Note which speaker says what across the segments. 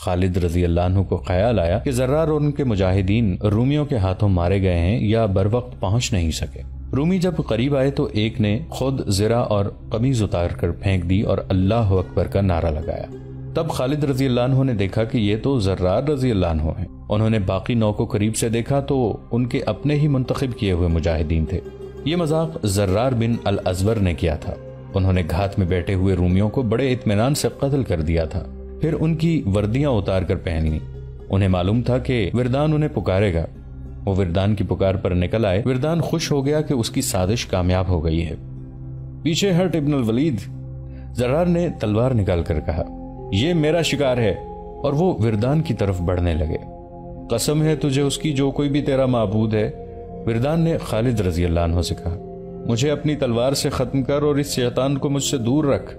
Speaker 1: خالد رضی اللہ عنہ کو خیال آیا کہ زرار اور ان کے مجاہدین رومیوں کے ہاتھوں مارے گئے ہیں یا بروقت پہنچ نہیں سکے۔ رومی جب قریب آئے تو ایک نے خود زرہ اور قمیض اتار کر پھینک دی اور اللہ اکبر کا نعرہ لگایا۔ تب خالد رضی اللہ عنہ نے دیکھا کہ یہ تو زرار رضی اللہ عنہ ہیں۔ انہوں نے باقی 9 کو قریب سے دیکھا تو ان کے اپنے ہی منتخب کیے ہوئے مجاہدین تھے۔ یہ مذاق زرار بن الازور نے کیا تھا۔ انہوں نے گھات میں بیٹھے ہوئے رومیوں کو بڑے اطمینان سے قتل کر دیا تھا، پھر ان کی وردیاں اتار کر پہن لیں۔ انہیں معلوم تھا کہ وردان انہیں پکارے گا۔ وہ وردان کی پکار پر نکل آئے۔ وردان خوش ہو گیا کہ اس کی سازش کامیاب ہو گئی ہے۔ پیچھے ہٹ ابن الولید، زرار نے تلوار نکال کر کہا، یہ میرا شکار ہے، اور وہ وردان کی طرف بڑھنے لگے۔ قسم ہے تجھے اس کی جو کوئی بھی تیرا معبود ہے، وردان نے خالد رضی اللہ عنہ سے کہا، مجھے اپنی تلوار سے ختم کر اور اس شیطان کو مجھ سے دور رکھ۔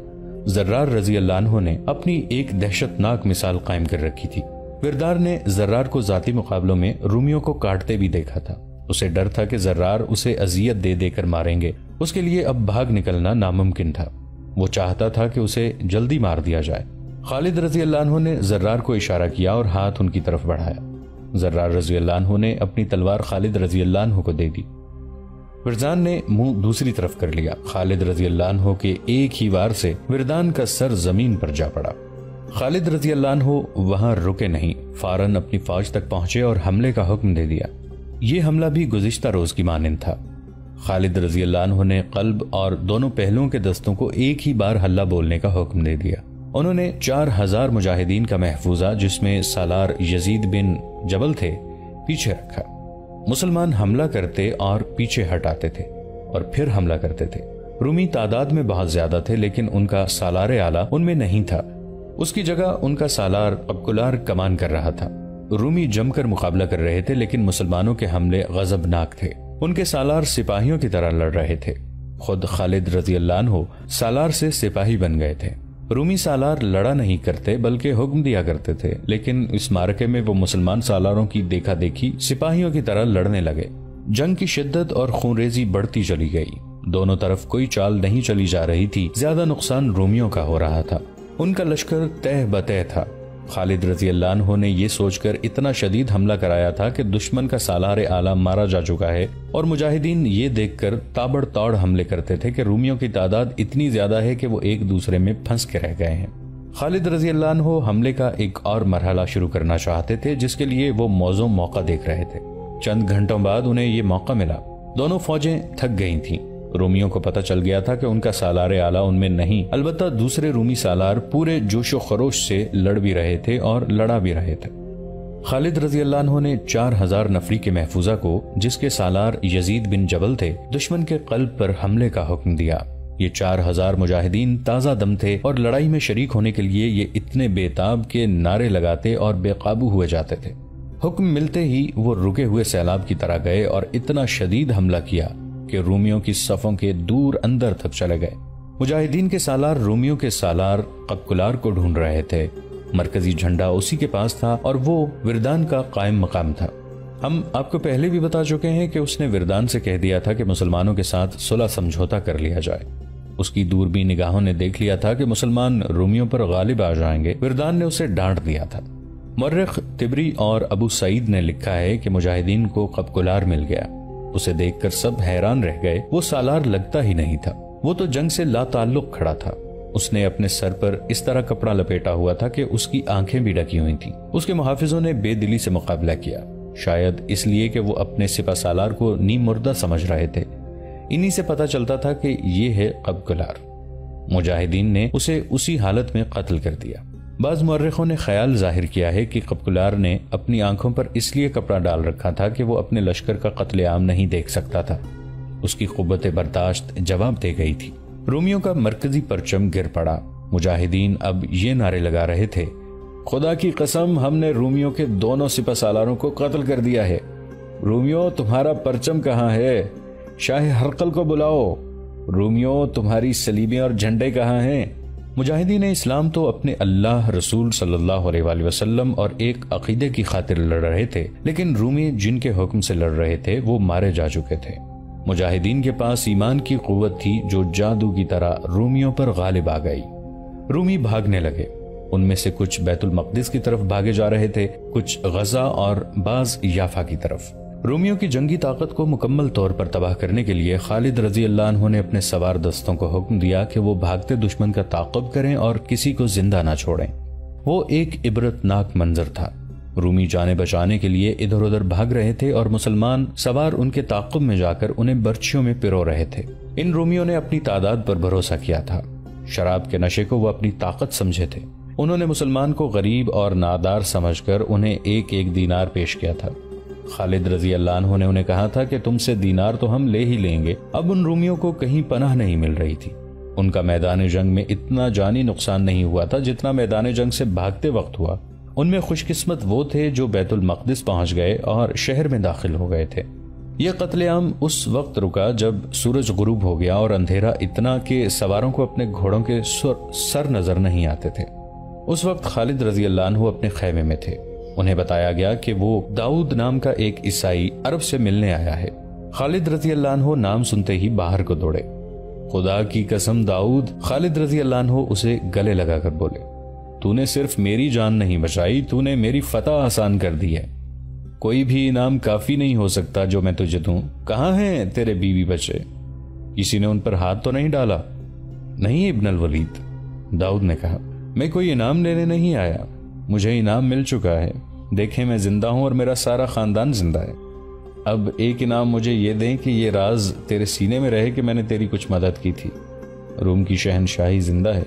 Speaker 1: زرار رضی اللہ عنہ نے اپنی ایک دہشت ناک مثال قائم کر رکھی تھی۔ وردار نے زرار کو ذاتی مقابلوں میں رومیوں کو کاٹتے بھی دیکھا تھا۔ اسے ڈر تھا کہ زرار اسے اذیت دے دے کر ماریں گے۔ اس کے لیے اب بھاگ نکلنا ناممکن تھا۔ وہ چاہتا تھا کہ اسے جلدی مار دیا جائے۔ خالد رضی اللہ عنہ نے زرار کو اشارہ کیا اور ہاتھ ان کی طرف بڑھایا۔ زرار رضی اللہ عنہ نے اپنی تلوار خالد رضی اللہ عنہ کو دے دی۔ وردان نے منہ دوسری طرف کر لیا۔ خالد رضی اللہ عنہ کے ایک ہی وار سے وردان کا سر زمین پر جا پڑا۔ خالد رضی اللہ عنہ وہاں رکے نہیں، فوراً اپنی فوج تک پہنچے اور حملے کا حکم دے دیا۔ یہ حملہ بھی گزشتہ روز کی مانند تھا۔ خالد رضی اللہ عنہ نے قلب اور دونوں پہلوؤں کے دستوں کو ایک ہی بار حلہ بولنے کا حکم دے دیا۔ انہوں نے 4000 مجاہدین کا محفوظہ، جس میں سالار یزید بن جبل تھے، پیچھے رکھا۔ مسلمان حملہ کرتے اور پیچھے ہٹاتے تھے اور پھر حملہ کرتے تھے۔ رومی تعداد میں بہت زیادہ تھے، لیکن ان کا سالار اعلیٰ ان میں نہیں تھا۔ اس کی جگہ ان کا سالار قبقلار کمان کر رہا تھا۔ رومی جم کر مقابلہ کر رہے تھے، لیکن مسلمانوں کے حملے غضبناک تھے۔ ان کے سالار سپاہیوں کی طرح لڑ رہے تھے۔ خود خالد رضی اللہ عنہ سالار سے سپاہی بن گئے تھے۔ رومی سالار لڑا نہیں کرتے بلکہ حکم دیا کرتے تھے، لیکن اس معرکے میں وہ مسلمان سالاروں کی دیکھا دیکھی سپاہیوں کی طرح لڑنے لگے۔ جنگ کی شدت اور خونریزی بڑھتی چلی گئی۔ دونوں طرف کوئی چال نہیں چلی جا رہی تھی۔ زیادہ نقصان رومیوں کا ہو رہا تھا۔ ان کا لشکر تہ بتہ تھا۔ خالد رضی اللہ عنہ نے یہ سوچ کر اتنا شدید حملہ کرایا تھا کہ دشمن کا سالار اعلیٰ مارا جا چکا ہے، اور مجاہدین یہ دیکھ کر تابڑ توڑ حملے کرتے تھے کہ رومیوں کی تعداد اتنی زیادہ ہے کہ وہ ایک دوسرے میں پھنس کے رہ گئے ہیں۔ خالد رضی اللہ عنہ حملے کا ایک اور مرحلہ شروع کرنا چاہتے تھے، جس کے لیے وہ موزوں موقع دیکھ رہے تھے۔ چند گھنٹوں بعد انہیں یہ موقع ملا۔ دونوں فوجیں تھک گئی تھیں۔ رومیوں کو پتہ چل گیا تھا کہ ان کا سالار اعلیٰ ان میں نہیں، البتہ دوسرے رومی سالار پورے جوش و خروش سے لڑ بھی رہے تھے اور لڑا بھی رہے تھے۔ خالد رضی اللہ عنہ نے 4000 نفری کے محفوظہ کو، جس کے سالار یزید بن جبل تھے، دشمن کے قلب پر حملے کا حکم دیا۔ یہ 4000 مجاہدین تازہ دم تھے اور لڑائی میں شریک ہونے کے لیے یہ اتنے بے تاب کے نعرے لگاتے اور بے قابو ہوئے جاتے تھے۔ حکم ملتے ہی وہ رکے ہوئے سیلاب کی طرح گئے اور اتنا شدید حملہ کیا کہ رومیوں کی صفوں کے دور اندر تک چلے گئے۔ مجاہدین کے سالار رومیوں کے سالار قبقلار کو ڈھونڈ رہے تھے۔ مرکزی جھنڈا اسی کے پاس تھا اور وہ وردان کا قائم مقام تھا۔ ہم آپ کو پہلے بھی بتا چکے ہیں کہ اس نے وردان سے کہہ دیا تھا کہ مسلمانوں کے ساتھ صلح سمجھوتا کر لیا جائے۔ اس کی دوربین نگاہوں نے دیکھ لیا تھا کہ مسلمان رومیوں پر غالب آ جائیں گے۔ وردان نے اسے ڈانٹ دیا تھا۔ مورخ طبری اور ابو سعید نے لکھا ہے کہ مجاہدین کو قبقلار مل گیا۔ اسے دیکھ کر سب حیران رہ گئے۔ وہ سالار لگتا ہی نہیں تھا، وہ تو جنگ سے لا تعلق کھڑا تھا۔ اس نے اپنے سر پر اس طرح کپڑا لپیٹا ہوا تھا کہ اس کی آنکھیں بھی ڈکی ہوئی تھیں۔ اس کے محافظوں نے بے دلی سے مقابلہ کیا، شاید اس لیے کہ وہ اپنے سپہ سالار کو نیم مردہ سمجھ رہے تھے۔ انہی سے پتہ چلتا تھا کہ یہ ہے قبقلار۔ مجاہدین نے اسے اسی حالت میں قتل کر دیا۔ بعض مورخوں نے خیال ظاہر کیا ہے کہ قبقلار نے اپنی آنکھوں پر اس لیے کپڑا ڈال رکھا تھا کہ وہ اپنے لشکر کا قتل عام نہیں دیکھ سکتا تھا۔ اس کی قوت برداشت جواب دے گئی تھی۔ رومیوں کا مرکزی پرچم گر پڑا۔ مجاہدین اب یہ نعرے لگا رہے تھے، خدا کی قسم ہم نے رومیوں کے دونوں سپہ سالاروں کو قتل کر دیا ہے۔ رومیوں تمہارا پرچم کہاں ہے؟ شاہ ہرقل کو بلاؤ۔ رومیوں تمہاری صلیبیں اور جھنڈے کہاں ہیں؟ مجاہدین اسلام تو اپنے اللہ، رسول صلی اللہ علیہ وآلہ وسلم اور ایک عقیدے کی خاطر لڑ رہے تھے، لیکن رومی جن کے حکم سے لڑ رہے تھے وہ مارے جا چکے تھے۔ مجاہدین کے پاس ایمان کی قوت تھی جو جادو کی طرح رومیوں پر غالب آ گئی۔ رومی بھاگنے لگے۔ ان میں سے کچھ بیت المقدس کی طرف بھاگے جا رہے تھے، کچھ غزہ اور بعض یافا کی طرف۔ رومیوں کی جنگی طاقت کو مکمل طور پر تباہ کرنے کے لیے خالد رضی اللہ عنہ نے اپنے سوار دستوں کو حکم دیا کہ وہ بھاگتے دشمن کا تعاقب کریں اور کسی کو زندہ نہ چھوڑیں۔ وہ ایک عبرتناک منظر تھا۔ رومی جانے بچانے کے لیے ادھر ادھر بھاگ رہے تھے اور مسلمان سوار ان کے تعاقب میں جا کر انہیں برچھیوں میں پرو رہے تھے۔ ان رومیوں نے اپنی تعداد پر بھروسہ کیا تھا۔ شراب کے نشے کو وہ اپنی طاقت سمجھے تھے۔ انہوں نے مسلمان کو غریب اور نادار سمجھ کر انہیں ایک ایک دینار پیش کیا تھا۔ خالد رضی اللہ عنہ نے انہیں کہا تھا کہ تم سے دینار تو ہم لے ہی لیں گے۔ اب ان رومیوں کو کہیں پناہ نہیں مل رہی تھی۔ ان کا میدان جنگ میں اتنا جانی نقصان نہیں ہوا تھا جتنا میدان جنگ سے بھاگتے وقت ہوا۔ ان میں خوش قسمت وہ تھے جو بیت المقدس پہنچ گئے اور شہر میں داخل ہو گئے تھے۔ یہ قتل عام اس وقت رکا جب سورج غروب ہو گیا اور اندھیرا اتنا کہ سواروں کو اپنے گھوڑوں کے سر نظر نہیں آتے تھے۔ اس وقت خالد رضی اللہ عنہ اپنے خیمے میں تھے۔ انہیں بتایا گیا کہ وہ داؤد نام کا ایک عیسائی عرب سے ملنے آیا ہے۔ خالد رضی اللہ عنہ نام سنتے ہی باہر کو دوڑے۔ خدا کی قسم داؤد، خالد رضی اللہ عنہ اسے گلے لگا کر بولے، تو نے صرف میری جان نہیں بچائی، تو نے میری فتح آسان کر دی ہے۔ کوئی بھی انعام کافی نہیں ہو سکتا جو میں تجھے دوں۔ کہاں ہیں تیرے بیوی بچے؟ کسی نے ان پر ہاتھ تو نہیں ڈالا؟ نہیں ابن الولید، داؤد نے کہا، میں کوئی انعام لینے نہیں آیا، مجھے انعام مل چکا ہے۔ دیکھیں میں زندہ ہوں اور میرا سارا خاندان زندہ ہے۔ اب ایک انعام مجھے یہ دیں کہ یہ راز تیرے سینے میں رہے کہ میں نے تیری کچھ مدد کی تھی۔ روم کی شہنشاہی زندہ ہے،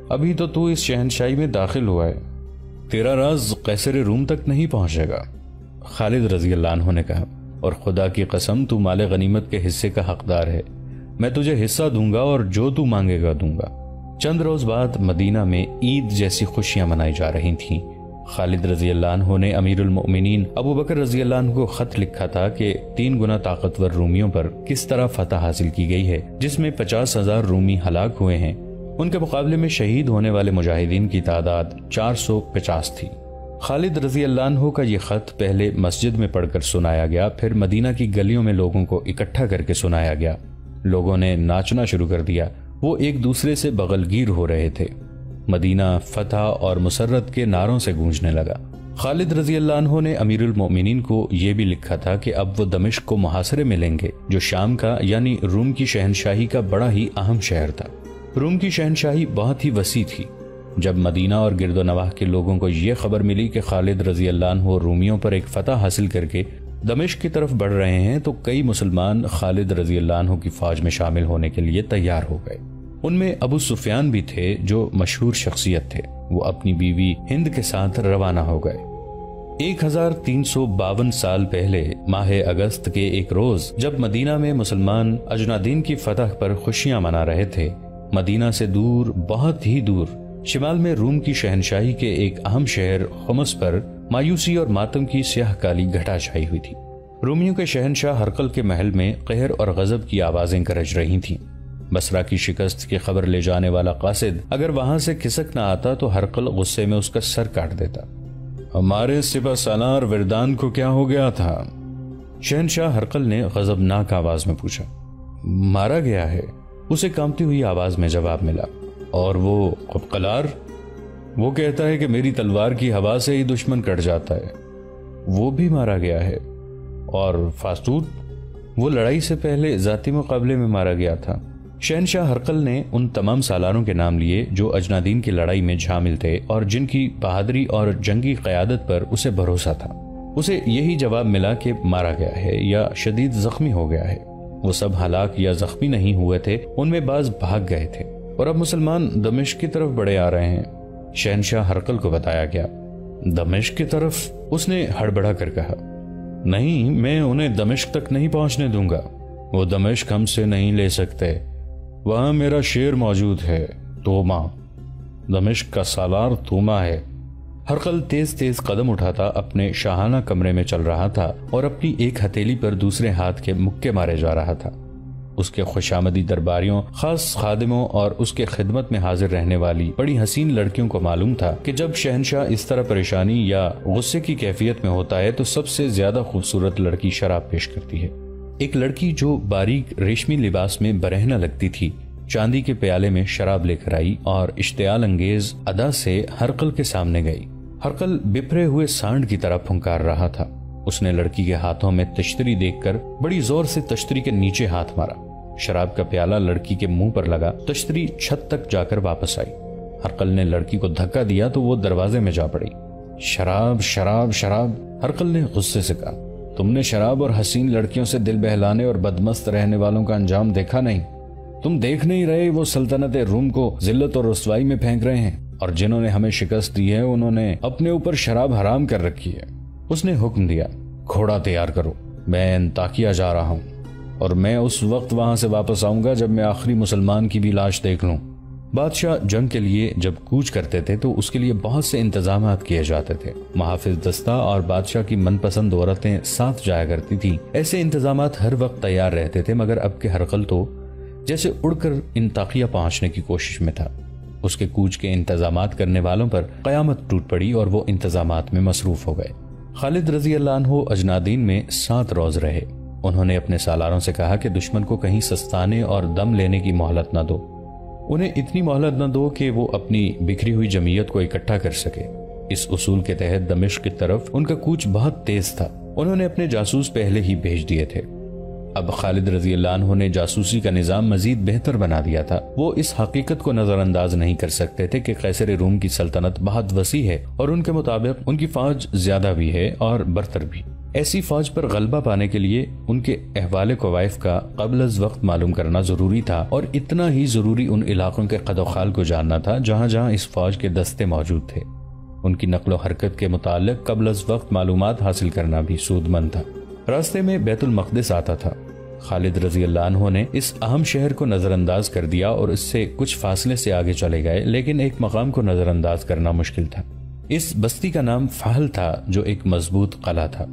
Speaker 1: ابھی تو اس شہنشاہی میں داخل ہوا ہے، تیرا راز قیصر روم تک نہیں پہنچے گا۔ خالد رضی اللہ عنہ نے کہا، اور خدا کی قسم تو مال غنیمت کے حصے کا حقدار ہے، میں تجھے حصہ دوں گا اور جو تو مانگے گا دوں گا۔ چند روز بعد مدینہ میں عید جیسی خوشیاں منائی جا رہی تھیں۔ خالد رضی اللہ عنہ نے امیر المؤمنین ابو بکر رضی اللہ عنہ کو خط لکھا تھا کہ 3 گنا طاقتور رومیوں پر کس طرح فتح حاصل کی گئی ہے، جس میں 50,000 رومی ہلاک ہوئے ہیں۔ ان کے مقابلے میں شہید ہونے والے مجاہدین کی تعداد 450 تھی۔ خالد رضی اللہ عنہ کا یہ خط پہلے مسجد میں پڑھ کر سنایا گیا، پھر مدینہ کی گلیوں میں لوگوں کو اکٹھا کر کے سنایا گیا۔ لوگوں نے ناچنا شروع کر دیا، وہ ایک دوسرے سے بغل گیر ہو رہے تھے۔ مدینہ فتح اور مسرت کے نعروں سے گونجنے لگا۔ خالد رضی اللہ عنہ نے امیر المؤمنین کو یہ بھی لکھا تھا کہ اب وہ دمشق کو محاصرے میں لیں گے، جو شام کا یعنی روم کی شہنشاہی کا بڑا ہی اہم شہر تھا۔ روم کی شہنشاہی بہت ہی وسیع تھی۔ جب مدینہ اور گرد و نواح کے لوگوں کو یہ خبر ملی کہ خالد رضی اللہ عنہ رومیوں پر ایک فتح حاصل کر کے دمشق کی طرف بڑھ رہے ہیں، تو کئی مسلمان خالد رضی اللہ عنہ کی فوج میں شامل ہونے کے لیے تیار ہو گئے۔ ان میں ابو سفیان بھی تھے جو مشہور شخصیت تھے۔ وہ اپنی بیوی ہند کے ساتھ روانہ ہو گئے۔ 1352 سال پہلے ماہ اگست کے ایک روز جب مدینہ میں مسلمان اجنادین کی فتح پر خوشیاں منا رہے تھے، مدینہ سے دور، بہت ہی دور، شمال میں روم کی شہنشاہی کے ایک اہم شہر خمس پر مایوسی اور ماتم کی سیاہ کالی گھٹا چھائی ہوئی تھی۔ رومیوں کے شہنشاہ ہرقل کے محل میں قہر اور غضب کی آوازیں گرج رہی تھیں۔ بصرہ کی شکست کی خبر لے جانے والا قاصد اگر وہاں سے کھسک نہ آتا تو ہرقل غصے میں اس کا سر کاٹ دیتا۔ ہمارے سپہ سالار وردان کو کیا ہو گیا تھا؟ شہنشاہ ہرقل نے غضبناک آواز میں پوچھا۔ مارا گیا ہے، اسے کانپتی ہوئی آواز میں جواب ملا۔ اور وہ قبقلار؟ وہ کہتا ہے کہ میری تلوار کی ہوا سے ہی دشمن کٹ جاتا ہے، وہ بھی مارا گیا ہے۔ اور فاستود؟ وہ لڑائی سے پہلے ذاتی مقابلے میں مارا گیا تھا۔ شہنشاہ ہرقل نے ان تمام سالاروں کے نام لیے جو اجنادین کی لڑائی میں شامل تھے اور جن کی بہادری اور جنگی قیادت پر اسے بھروسہ تھا۔ اسے یہی جواب ملا کہ مارا گیا ہے یا شدید زخمی ہو گیا ہے۔ وہ سب ہلاک یا زخمی نہیں ہوئے تھے، ان میں بعض بھاگ گئے تھے اور اب مسلمان دمشق کی طرف بڑھے آ رہے ہیں۔ شہنشاہ ہرقل کو بتایا گیا۔ دمشق کی طرف؟ اس نے ہڑبڑا کر کہا، نہیں، میں انہیں دمشق تک نہیں پہنچنے دوں گا، وہ دمشق ہم سے نہیں لے سکتے، وہاں میرا شیر موجود ہے، توما، دمشق کا سالار توما ہے۔ ہرقل تیز تیز قدم اٹھاتا اپنے شاہانہ کمرے میں چل رہا تھا اور اپنی ایک ہتھیلی پر دوسرے ہاتھ کے مکے مارے جا رہا تھا۔ اس کے خوشامدی درباریوں، خاص خادموں اور اس کے خدمت میں حاضر رہنے والی بڑی حسین لڑکیوں کو معلوم تھا کہ جب شہنشاہ اس طرح پریشانی یا غصے کی کیفیت میں ہوتا ہے تو سب سے زیادہ خوبصورت لڑکی شراب پیش کرتی ہے۔ ایک لڑکی جو باریک ریشمی لباس میں برہنہ لگتی تھی، چاندی کے پیالے میں شراب لے کر آئی اور اشتعال انگیز ادا سے ہرقل کے سامنے گئی۔ ہرقل بپھرے ہوئے سانڈ کی طرح پھنکار رہا تھا۔ اس نے لڑکی کے ہاتھوں میں تشتری دیکھ کر بڑی زور سے تشتری کے نیچے ہاتھ مارا۔ شراب کا پیالہ لڑکی کے منہ پر لگا، تشتری چھت تک جا کر واپس آئی۔ ہرقل نے لڑکی کو دھکا دیا تو وہ دروازے میں جا پڑی۔ شراب شراب شراب، ہرقل نے غصے سے کہا، تم نے شراب اور حسین لڑکیوں سے دل بہلانے اور بدمست رہنے والوں کا انجام دیکھا نہیں؟ تم دیکھ نہیں رہے وہ سلطنت روم کو ذلت اور رسوائی میں پھینک رہے ہیں، اور جنہوں نے ہمیں شکست دی ہے انہوں نے اپنے اوپر شراب حرام کر رکھی ہے۔ اس نے حکم دیا، گھوڑا تیار کرو، میں انطاکیہ جا رہا ہوں، اور میں اس وقت وہاں سے واپس آؤں گا جب میں آخری مسلمان کی بھی لاش دیکھ لوں۔ بادشاہ جنگ کے لیے جب کوچ کرتے تھے تو اس کے لیے بہت سے انتظامات کیے جاتے تھے۔ محافظ دستہ اور بادشاہ کی من پسند عورتیں ساتھ جایا کرتی تھیں۔ ایسے انتظامات ہر وقت تیار رہتے تھے، مگر اب کے ہرقل تو جیسے اڑ کر انطاکیہ پہنچنے کی کوشش میں تھا۔ اس کے کوچ کے انتظامات کرنے والوں پر قیامت ٹوٹ پڑی اور وہ انتظامات میں مصروف ہو گئے۔ خالد رضی اللہ عنہ اجنادین میں 7 روز رہے۔ انہوں نے اپنے سالاروں سے کہا کہ دشمن کو کہیں سستانے اور دم لینے کی مہلت نہ دو، انہیں اتنی مہلت نہ دو کہ وہ اپنی بکھری ہوئی جمعیت کو اکٹھا کر سکے۔ اس اصول کے تحت دمشق کی طرف ان کا کوچ بہت تیز تھا۔ انہوں نے اپنے جاسوس پہلے ہی بھیج دیے تھے۔ اب خالد رضی اللہ عنہ نے جاسوسی کا نظام مزید بہتر بنا دیا تھا۔ وہ اس حقیقت کو نظر انداز نہیں کر سکتے تھے کہ قیصر روم کی سلطنت بہت وسیع ہے اور ان کے مطابق ان کی فوج زیادہ بھی ہے اور برتر بھی۔ ایسی فوج پر غلبہ پانے کے لیے ان کے احوال کوائف کا قبل از وقت معلوم کرنا ضروری تھا، اور اتنا ہی ضروری ان علاقوں کے قد و خال کو جاننا تھا جہاں جہاں اس فوج کے دستے موجود تھے۔ ان کی نقل و حرکت کے متعلق قبل از وقت معلومات حاصل کرنا بھی سود مند تھا۔ راستے میں بیت المقدس آتا تھا۔ خالد رضی اللہ عنہ نے اس اہم شہر کو نظر انداز کر دیا اور اس سے کچھ فاصلے سے آگے چلے گئے، لیکن ایک مقام کو نظر انداز کرنا مشکل تھا۔ اس بستی کا نام فحل تھا، جو ایک مضبوط قلعہ تھا۔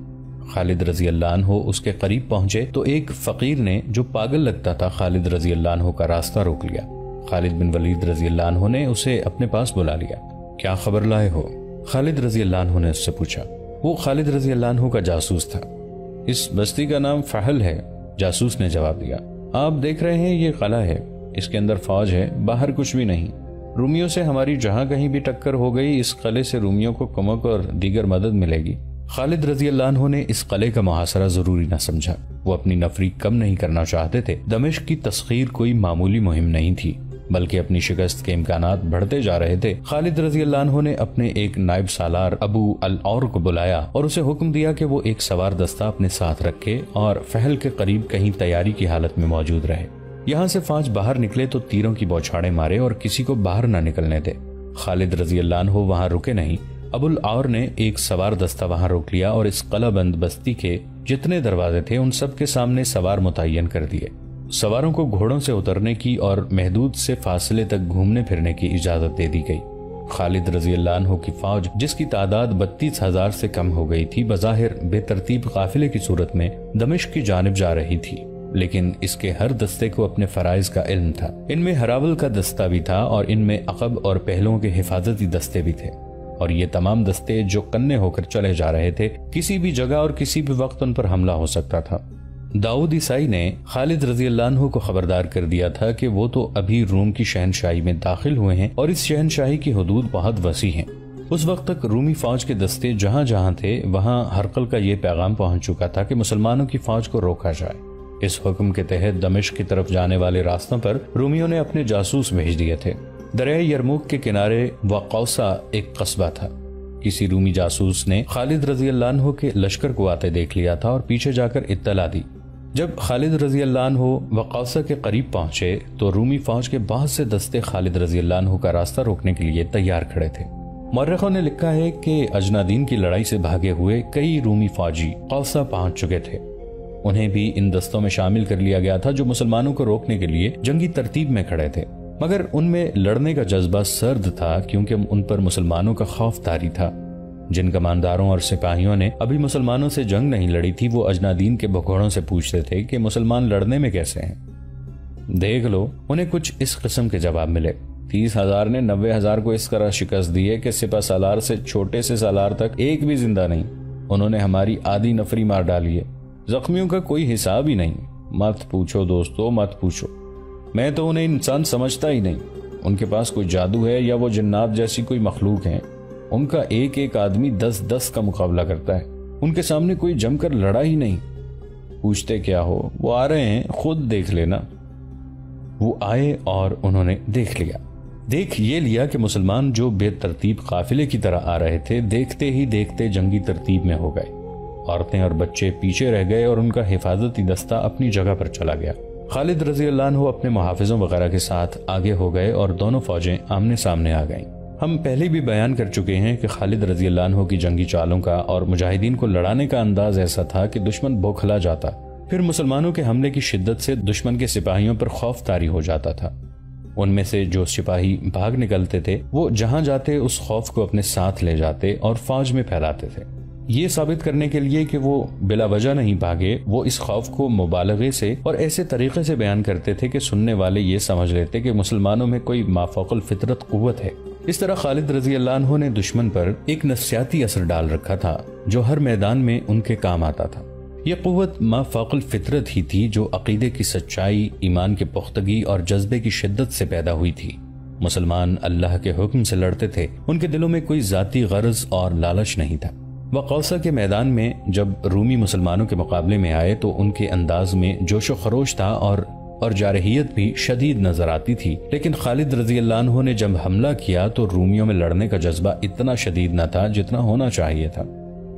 Speaker 1: خالد رضی اللہ عنہ اس کے قریب پہنچے تو ایک فقیر نے، جو پاگل لگتا تھا، خالد رضی اللہ عنہ کا راستہ روک لیا۔ خالد بن ولید رضی اللہ عنہ نے اسے اپنے پاس بلا لیا۔ کیا خبر لائے ہو؟ خالد رضی اللہ عنہ نے اس سے پوچھا۔ وہ خالد رضی اللہ عنہ کا جاسوس تھا۔ اس بستی کا نام فحل ہے، جاسوس نے جواب دیا۔ آپ دیکھ رہے ہیں یہ قلعہ ہے، اس کے اندر فوج ہے، باہر کچھ بھی نہیں۔ رومیوں سے ہماری جہاں کہیں بھی ٹکر ہو گئی، اس قلعے سے رومیوں کو کمک اور دیگر مدد ملے گی۔ خالد رضی اللہ عنہ نے اس قلعے کا محاصرہ ضروری نہ سمجھا۔ وہ اپنی نفری کم نہیں کرنا چاہتے تھے۔ دمشق کی تسخیر کوئی معمولی مہم نہیں تھی، بلکہ اپنی شکست کے امکانات بڑھتے جا رہے تھے۔ خالد رضی اللہ عنہ نے اپنے ایک نائب سالار ابو العور کو بلایا اور اسے حکم دیا کہ وہ ایک سوار دستہ اپنے ساتھ رکھے اور فحل کے قریب کہیں تیاری کی حالت میں موجود رہے۔ یہاں سے فوج باہر نکلے تو تیروں کی بوچھاڑیں مارے اور کسی کو باہر نہ نکلنے دے۔ خالد رضی اللہ عنہ وہاں رکے نہیں۔ ابو العور نے ایک سوار دستہ وہاں روک لیا اور اس قلعہ بند بستی کے جتنے دروازے تھے ان سب کے سامنے سوار متعین کر دیے۔ سواروں کو گھوڑوں سے اترنے کی اور محدود سے فاصلے تک گھومنے پھرنے کی اجازت دے دی گئی۔ خالد رضی اللہ عنہ کی فوج، جس کی تعداد 32,000 سے کم ہو گئی تھی، بظاہر بے ترتیب قافلے کی صورت میں دمشق کی جانب جا رہی تھی، لیکن اس کے ہر دستے کو اپنے فرائض کا علم تھا۔ ان میں ہراول کا دستہ بھی تھا اور ان میں عقب اور پہلوؤں کے حفاظتی دستے بھی تھے، اور یہ تمام دستے جو کنے ہو کر چلے جا رہے تھے، کسی بھی جگہ اور کسی بھی وقت ان پر حملہ ہو سکتا تھا۔ داؤد عیسائی نے خالد رضی اللہ عنہ کو خبردار کر دیا تھا کہ وہ تو ابھی روم کی شہنشاہی میں داخل ہوئے ہیں اور اس شہنشاہی کی حدود بہت وسیع ہیں۔ اس وقت تک رومی فوج کے دستے جہاں جہاں تھے وہاں ہرقل کا یہ پیغام پہنچ چکا تھا کہ مسلمانوں کی فوج کو روکا جائے۔ اس حکم کے تحت دمشق کی طرف جانے والے راستوں پر رومیوں نے اپنے جاسوس بھیج دیے تھے۔ دریائے یرموک کے کنارے وقوسا ایک قصبہ تھا۔ کسی رومی جاسوس نے خالد رضی اللہ عنہ کے لشکر کو آتے دیکھ لیا تھا اور پیچھے جا کر اطلاع دی۔ جب خالد رضی اللہ عنہ وقوسا کے قریب پہنچے تو رومی فوج کے بہت سے دستے خالد رضی اللہ عنہ کا راستہ روکنے کے لیے تیار کھڑے تھے۔ مورخوں نے لکھا ہے کہ اجنادین کی لڑائی سے بھاگے ہوئے کئی رومی فوجی قوسا پہنچ چکے تھے۔ انہیں بھی ان دستوں میں شامل کر لیا گیا تھا جو مسلمانوں کو روکنے کے لیے جنگی ترتیب میں کھڑے تھے، مگر ان میں لڑنے کا جذبہ سرد تھا کیونکہ ان پر مسلمانوں کا خوف طاری تھا۔ جن کمانداروں اور سپاہیوں نے ابھی مسلمانوں سے جنگ نہیں لڑی تھی وہ اجنادین کے بھگوڑوں سے پوچھتے تھے کہ مسلمان لڑنے میں کیسے ہیں۔ دیکھ لو، انہیں کچھ اس قسم کے جواب ملے۔ 30,000 نے 90,000 کو اس طرح شکست دی ہے کہ سپہ سالار سے چھوٹے سے سالار تک ایک بھی زندہ نہیں۔ انہوں نے ہماری آدھی نفری مار ڈالی ہے، زخمیوں کا کوئی حساب ہی نہیں۔ مت پوچھو دوستو، مت پوچھو۔ میں تو انہیں انسان سمجھتا ہی نہیں. ان کے پاس کوئی جادو ہے یا وہ جنات جیسی کوئی مخلوق ہیں. ان کا ایک ایک آدمی 10 کا مقابلہ کرتا ہے. ان کے سامنے کوئی جم کر لڑا ہی نہیں. پوچھتے کیا ہو, وہ آ رہے ہیں, خود دیکھ لینا. وہ آئے اور انہوں نے دیکھ لیا. دیکھ یہ لیا کہ مسلمان جو بے ترتیب قافلے کی طرح آ رہے تھے, دیکھتے ہی دیکھتے جنگی ترتیب میں ہو گئے. عورتیں اور بچے پیچھے رہ گئے اور ان کا حفاظتی دستہ اپنی جگہ پر چلا گیا. خالد رضی اللہ عنہ اپنے محافظوں وغیرہ کے ساتھ آگے ہو گئے اور دونوں فوجیں آمنے سامنے آ گئیں. ہم پہلے بھی بیان کر چکے ہیں کہ خالد رضی اللہ عنہ کی جنگی چالوں کا اور مجاہدین کو لڑانے کا انداز ایسا تھا کہ دشمن بوکھلا جاتا. پھر مسلمانوں کے حملے کی شدت سے دشمن کے سپاہیوں پر خوف طاری ہو جاتا تھا. ان میں سے جو سپاہی بھاگ نکلتے تھے وہ جہاں جاتے اس خوف کو اپنے ساتھ لے جاتے اور فوج میں پھیلاتے تھے. یہ ثابت کرنے کے لیے کہ وہ بلا وجہ نہیں بھاگے, وہ اس خوف کو مبالغے سے اور ایسے طریقے سے بیان کرتے تھے کہ سننے والے یہ سمجھ لیتے کہ مسلمانوں میں کوئی مافوق الفطرت قوت ہے. اس طرح خالد رضی اللہ عنہ نے دشمن پر ایک نفسیاتی اثر ڈال رکھا تھا جو ہر میدان میں ان کے کام آتا تھا. یہ قوت مافوق الفطرت ہی تھی جو عقیدے کی سچائی, ایمان کی پختگی اور جذبے کی شدت سے پیدا ہوئی تھی. مسلمان اللہ کے حکم سے لڑتے تھے, ان کے دلوں میں کوئی ذاتی غرض اور لالچ نہیں تھا. وقوسہ کے میدان میں جب رومی مسلمانوں کے مقابلے میں آئے تو ان کے انداز میں جوش و خروش تھا اور جارحیت بھی شدید نظر آتی تھی. لیکن خالد رضی اللہ عنہ نے جب حملہ کیا تو رومیوں میں لڑنے کا جذبہ اتنا شدید نہ تھا جتنا ہونا چاہیے تھا.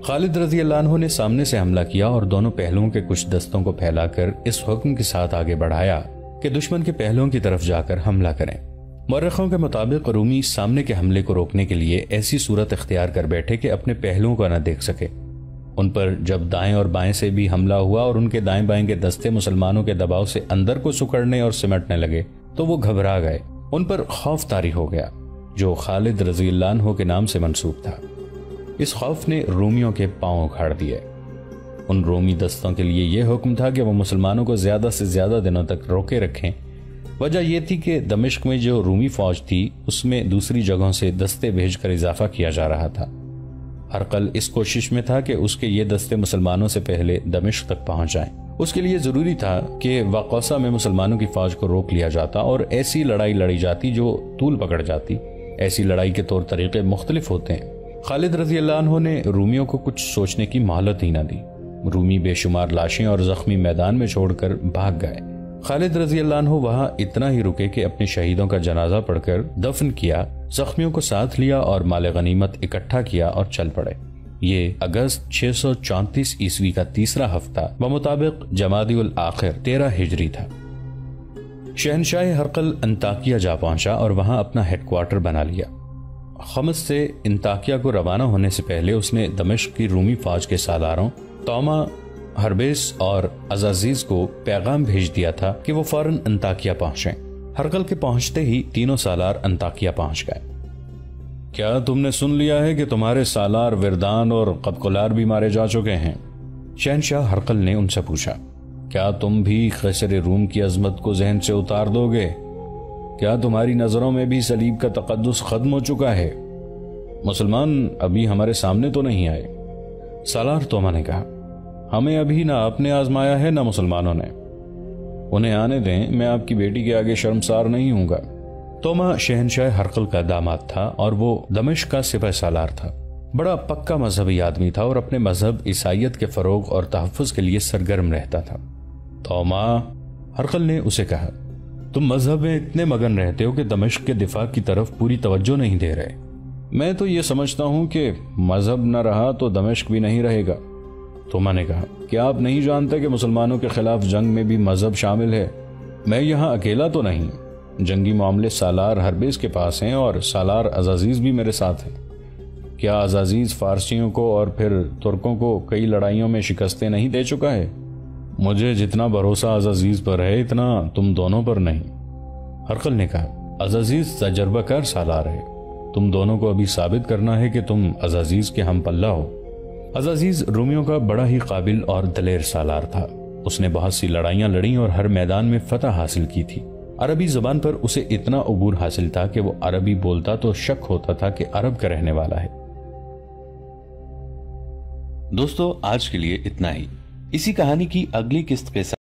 Speaker 1: خالد رضی اللہ عنہ نے سامنے سے حملہ کیا اور دونوں پہلوؤں کے کچھ دستوں کو پھیلا کر اس حکم کے ساتھ آگے بڑھایا کہ دشمن کے پہلوؤں کی طرف جا کر حملہ کریں. مورخوں کے مطابق رومی سامنے کے حملے کو روکنے کے لیے ایسی صورت اختیار کر بیٹھے کہ اپنے پہلوؤں کو نہ دیکھ سکے. ان پر جب دائیں اور بائیں سے بھی حملہ ہوا اور ان کے دائیں بائیں کے دستے مسلمانوں کے دباؤ سے اندر کو سکڑنے اور سمٹنے لگے تو وہ گھبرا گئے. ان پر خوف طاری ہو گیا جو خالد رضی اللہ عنہ کے نام سے منسوب تھا. اس خوف نے رومیوں کے پاؤں اکھاڑ دیے. ان رومی دستوں کے لیے یہ حکم تھا کہ وہ مسلمانوں کو زیادہ سے زیادہ دنوں تک روکے رکھیں. وجہ یہ تھی کہ دمشق میں جو رومی فوج تھی اس میں دوسری جگہوں سے دستے بھیج کر اضافہ کیا جا رہا تھا. ہرقل اس کوشش میں تھا کہ اس کے یہ دستے مسلمانوں سے پہلے دمشق تک پہنچ جائیں. اس کے لیے ضروری تھا کہ وقوسہ میں مسلمانوں کی فوج کو روک لیا جاتا اور ایسی لڑائی لڑی جاتی جو طول پکڑ جاتی. ایسی لڑائی کے طور طریقے مختلف ہوتے ہیں. خالد رضی اللہ عنہ نے رومیوں کو کچھ سوچنے کی مہلت ہی نہ دی. رومی بے شمار لاشیں اور زخمی میدان میں چھوڑ کر بھاگ گئے. خالد رضی اللہ عنہ وہاں اتنا ہی رکے کہ اپنے شہیدوں کا جنازہ پڑھ کر دفن کیا, زخمیوں کو ساتھ لیا اور مال غنیمت اکٹھا کیا اور چل پڑے. یہ اگست 634 عیسوی کا تیسرا ہفتہ بمطابق جمادی الاخر 13 ہجری تھا. شہنشاہ ہرقل انطاکیہ جا پہنچا اور وہاں اپنا ہیڈ کوارٹر بنا لیا. خمس سے انطاکیہ کو روانہ ہونے سے پہلے اس نے دمشق کی رومی فوج کے سالاروں توما, ہربیس اور عزازیز کو پیغام بھیج دیا تھا کہ وہ فوراً انطاکیہ پہنچیں. ہرقل کے پہنچتے ہی تینوں سالار انطاکیہ پہنچ گئے. کیا تم نے سن لیا ہے کہ تمہارے سالار وردان اور قبقلار بھی مارے جا چکے ہیں؟ شہنشاہ ہرقل نے ان سے پوچھا. کیا تم بھی قیصر روم کی عظمت کو ذہن سے اتار دو گے؟ کیا تمہاری نظروں میں بھی صلیب کا تقدس ختم ہو چکا ہے؟ مسلمان ابھی ہمارے سامنے تو نہیں آئے. سالار توما نے کہا, ہمیں ابھی نہ آپ نے آزمایا ہے نہ مسلمانوں نے. انہیں آنے دیں, میں آپ کی بیٹی کے آگے شرمسار نہیں ہوں گا. توما شہنشاہ ہرقل کا داماد تھا اور وہ دمشق کا سپہ سالار تھا. بڑا پکا مذہبی آدمی تھا اور اپنے مذہب عیسائیت کے فروغ اور تحفظ کے لیے سرگرم رہتا تھا. توما, ہرقل نے اسے کہا, تم مذہب میں اتنے مگن رہتے ہو کہ دمشق کے دفاع کی طرف پوری توجہ نہیں دے رہے. میں تو یہ سمجھتا ہوں کہ مذہب نہ رہا تو دمشق بھی نہیں رہے گا. توما نے کہا, کیا آپ نہیں جانتے کہ مسلمانوں کے خلاف جنگ میں بھی مذہب شامل ہے؟ میں یہاں اکیلا تو نہیں. جنگی معاملے سالار ہربیس کے پاس ہیں اور سالار عزازیز بھی میرے ساتھ ہیں. کیا عزازیز فارسیوں کو اور پھر ترکوں کو کئی لڑائیوں میں شکستیں نہیں دے چکا ہے؟ مجھے جتنا بھروسہ عزازیز پر ہے اتنا تم دونوں پر نہیں. ہرقل نے کہا, عزازیز تجربہ کار سالار ہے. تم دونوں کو ابھی ثابت کرنا ہے کہ تم عزازیز کے ہم پلہ ہو. عزازیز رومیوں کا بڑا ہی قابل اور دلیر سالار تھا. اس نے بہت سی لڑائیاں لڑیں اور ہر میدان میں فتح حاصل کی تھی. عربی زبان پر اسے اتنا عبور حاصل تھا کہ وہ عربی بولتا تو شک ہوتا تھا کہ عرب کا رہنے والا ہے.
Speaker 2: دوستو, آج کے لیے اتنا ہی. اسی کہانی کی اگلی قسط کے ساتھ